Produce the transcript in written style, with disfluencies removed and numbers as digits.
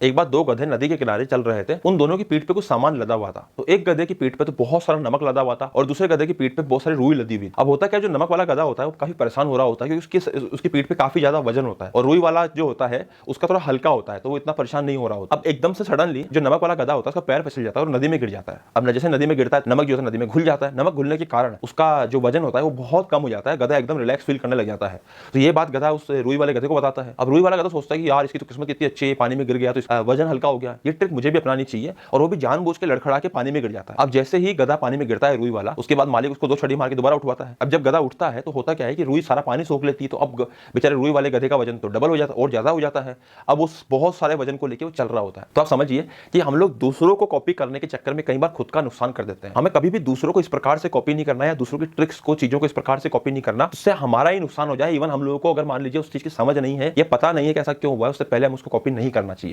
एक बार दो गधे नदी के किनारे चल रहे थे। उन दोनों की पीठ पे कुछ सामान लदा हुआ था। तो एक गधे की पीठ पे तो बहुत सारा नमक लदा हुआ था और दूसरे गधे की पीठ पे बहुत सारी रुई लदी हुई। अब होता क्या, जो नमक वाला गधा होता है वो काफी परेशान हो रहा होता है क्योंकि उसकी पीठ पे काफी ज्यादा वजन होता है, और रुई वाला जो होता है उसका थोड़ा हल्का होता है, तो वो इतना परेशान नहीं हो रहा होता। अब एकदम से सडनली जो नमक वाला गधा होता है उसका पैर फिसल जाता है और नदी में गिर जाता है। अब जैसे नदी में गिरता है, नमक जो होता है नदी में घुल जाता है। नमक घुलने के कारण उसका जो वजन होता है वो बहुत कम हो जाता है। गधा एकदम रिलैक्स फील करने लग जाता है। तो ये बात गधा उस रुई वाले गधे को बताता है। अब रुई वाला गधा सोचता है कि यार इसकी तो किस्मत कितनी अच्छी है, पानी में गिर गया तो इसका वजन हल्का हो गया, ये ट्रिक मुझे भी अपनानी चाहिए। और वो भी जानबूझ के लड़खड़ा के पानी में गिर जाता है। अब जैसे ही गधा पानी में गिरता है रुई वाला, उसके बाद मालिक उसको दो छड़ी मार के दोबारा उठवाता है। अब जब गधा उठता है तो होता क्या है कि रुई सारा पानी सोख लेती है। तो अब बेचारे रुई वाले गधे का वजन तो डबल हो जाता है और ज्यादा हो जाता है। अब उस बहुत सारे वजन को लेकर वो चल रहा होता है। तो आप समझिए कि हम लोग दूसरों को कॉपी करने के चक्कर में कई बार खुद का नुकसान कर देते हैं। हमें कभी भी दूसरों को इस प्रकार से कॉपी नहीं करना, या दूसरों की ट्रिक्स को, चीजों को इस प्रकार से कॉपी नहीं करना जिससे हमारा ही नुकसान हो जाए। इवन हम लोगों को अगर मान लीजिए उस चीज की समझ नहीं है या पता नहीं है कि ऐसा क्यों हुआ है, उससे पहले हम उसको कॉपी नहीं करना चाहिए।